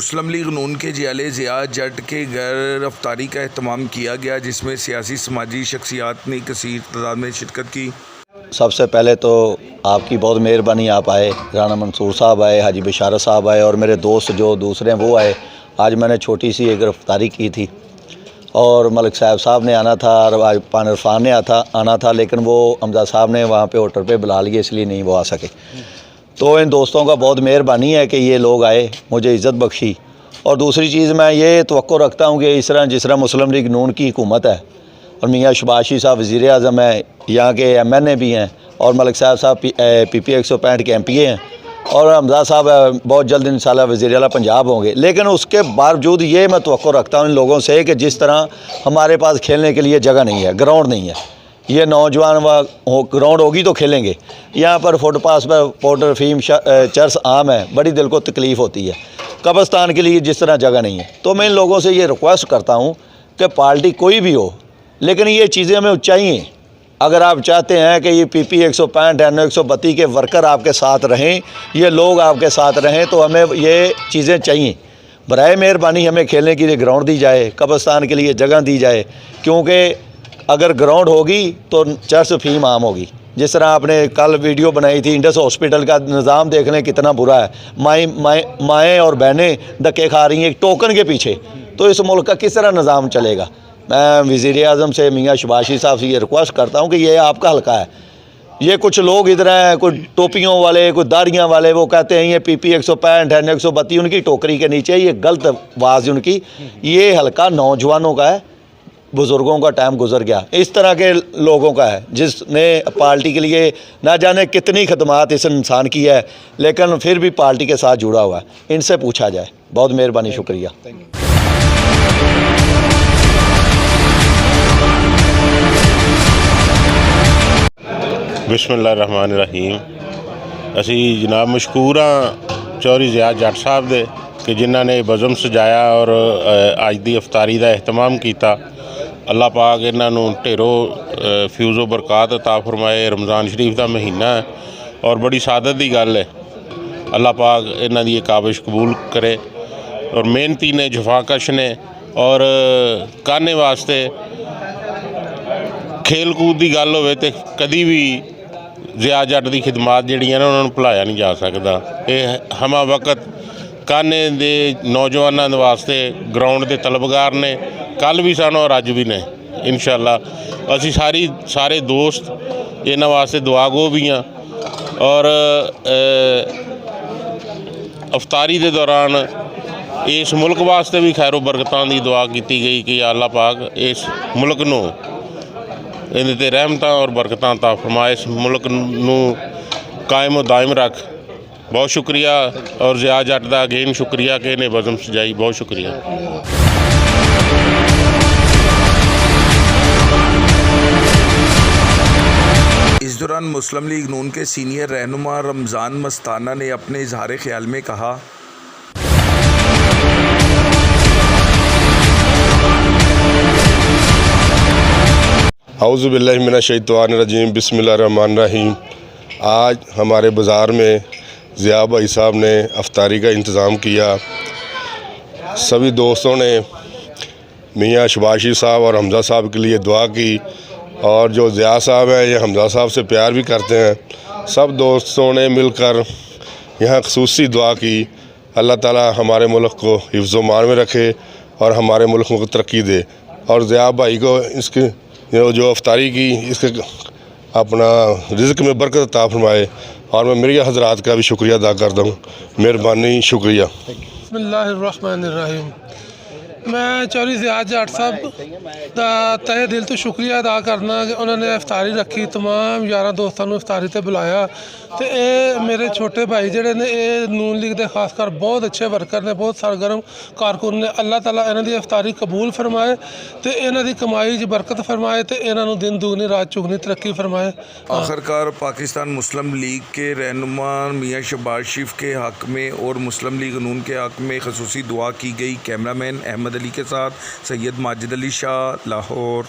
मुस्लिम league नून के जियाले ज़िया जट के घर अफ्तारी का एहतमाम किया गया, जिसमें सियासी समाजी शख्सियात ने कसीर तादाद में शिरकत की। सबसे पहले तो आपकी बहुत मेहरबानी, आप आए, राना मंसूर साहब आए, हाजी बिशारत साहब आए और मेरे दोस्त जो दूसरे हैं वो आए। आज मैंने छोटी सी एक अफ्तारी की थी और मलिक साहब ने आना था और आज पान इरफान ने आना था, लेकिन वो हमजा साहब ने वहाँ पे होटल पे बुला लिए, इसलिए नहीं वो आ सके। तो इन दोस्तों का बहुत मेहरबानी है कि ये लोग आए, मुझे इज़्ज़त बख्शी। और दूसरी चीज़ मैं ये तवक्को रखता हूँ कि जिस तरह मुस्लिम लीग नून की हुकूमत है और मियाँ शबाशी साहब वज़ीर आज़म हैं, यहाँ के MNA भी हैं और मलिक साहब PP 165 के MPA हैं और हमजा साहब बहुत जल्द इंशाल्लाह वज़ीर आला पंजाब होंगे। लेकिन उसके बावजूद ये मैं तवक्को रखता हूँ इन लोगों से कि जिस तरह हमारे पास खेलने के लिए जगह नहीं है, ग्राउंड नहीं है, ये नौजवान ग्राउंड होगी तो खेलेंगे। यहाँ पर फुटपाथ पर पाउडर फीम चर्स आम है, बड़ी दिल को तकलीफ़ होती है। कब्रिस्तान के लिए जिस तरह जगह नहीं है, तो मैं इन लोगों से ये रिक्वेस्ट करता हूँ कि पार्टी कोई भी हो, लेकिन ये चीज़ें हमें चाहिए। अगर आप चाहते हैं कि ये PP 165 NO 132 के वर्कर आपके साथ रहें, ये लोग आपके साथ रहें, तो हमें ये चीज़ें चाहिए। बराए मेहरबानी हमें खेलने के लिए ग्राउंड दी जाए, कब्रिस्तान के लिए जगह दी जाए, क्योंकि अगर ग्राउंड होगी तो चर्च फीम आम होगी। जिस तरह आपने कल वीडियो बनाई थी, इंडस हॉस्पिटल का निज़ाम देख लें कितना बुरा है। माएँ और बहनें धक्के खा रही हैं एक टोकन के पीछे, तो इस मुल्क का किस तरह निज़ाम चलेगा। मैं वज़ीर आज़म से मियाँ शबाशी साहब से ये रिक्वेस्ट करता हूँ कि ये आपका हल्का है। ये कुछ लोग इधर हैं, कोई टोपियों वाले, कोई दाढ़ियाँ वाले, वो कहते हैं ये PP 165 NO 132 उनकी टोकरी के नीचे, ये गलत आवाज़ उनकी। ये हल्का नौजवानों का है, बुज़ुर्गों का टाइम गुजर गया, इस तरह के लोगों का है जिसने पार्टी के लिए ना जाने कितनी खदमात इस इंसान की है, लेकिन फिर भी पार्टी के साथ जुड़ा हुआ है। इनसे पूछा जाए। बहुत मेहरबानी, शुक्रिया। बिस्मिल्लाहिर्रहमानिर्रहीम। असी जनाब मशकूर हाँ चौधरी ज़िया जट साहब दे कि जिन्हों ने बज़म सजाया और अज की अफ्तारी का एहतमाम किया। अल्लाह पाक इन्हों ढेरों फ्यूज़ो बरकत अता फरमाए। रमज़ान शरीफ का महीना है और बड़ी सादत की गल है। अल्लाह पाक इन्हों की काबिश कबूल करे और मेहनती ने, जफाकश ने और करने वास्ते खेल कूद की गल होवे ते कदी भी ज़िया जट की खिदमात जड़ियां उन्होंने भुलाया नहीं जा सकता। ये हमा वक्त काने दे नौजवानों वास्ते ग्राउंड के तलबगार ने, कल भी सन और अज भी ने। इंशाअल्लाह असी सारे दोस्त इन्हां वास्ते दुआ गो भी हाँ। और अफ्तारी के दौरान इस मुल्क वास्ते भी खैरो बरकतां की दुआ की गई कि अल्लाह पाक इस मुल्क नूं इहदे ते रहमतां और बरकतां अता फरमाए, इस मुल्क नूं कायम दायम रख। बहुत शुक्रिया और ज़िया जट का अगेन शुक्रिया कि इन्हें बज़म सजाई। बहुत शुक्रिया। इस दौरान मुस्लिम लीग नून के सीनियर रहनुमा रमज़ान मस्ताना ने अपने इजहार ख्याल में कहा, औज़ु बिल्लाहि मिनश्शैतानिर्रजीम, बिस्मिल्लाहिर्रहमानिर्रहीम। आज हमारे बाज़ार में ज़िया भाई साहब ने अफ्तारी का इंतज़ाम किया। सभी दोस्तों ने मियाँ शबाशी साहब और हमजा साहब के लिए दुआ की और जो ज़िया साहब हैं ये हमजा साहब से प्यार भी करते हैं। सब दोस्तों ने मिलकर यहाँ ख़ुसूसी दुआ की। अल्लाह ताला हमारे मुल्क को हिफ्ज़-ओ-मान में रखे और हमारे मुल्क को तरक्की दे। और ज़िया भाई को इसके जो अफ्तारी की, इसके अपना रिज़्क़ में बरकत अता फरमाए। और मैं मेरी हज़रात का भी शुक्रिया अदा करता हूँ। मेहरबानी, शुक्रिया। बिस्मिल्लाहिर्रहमानिर्रहीम। मैं चौधरी ज़िया जट साहब का तहे दिल तो शुक्रिया अदा करना कि उन्होंने अफ्तारी रखी, तमाम यारां दोस्तों को अफ्तारी ते बुलाया। तो ये मेरे छोटे भाई जिहड़े ने ये नून लीग के खासकर बहुत अच्छे वर्कर ने, बहुत सरगर्म कारकुन ने। अल्लाह ताला इन्हां दी अफ्तारी कबूल फरमाए तो इन्हां दी कमाई च बरकत फरमाए तो इन्हां दिन दुगनी रात चुगनी तरक्की फरमाए। आखिरकार पाकिस्तान मुस्लिम लीग के रहनुमा मियाँ शबाश शरीफ के हक़ में और मुस्लिम लीग नून के हक़ में ख़ुसूसी दुआ की गई। कैमरामैन अहमद अली के साथ सैयद माजिद अली शाह, लाहौर।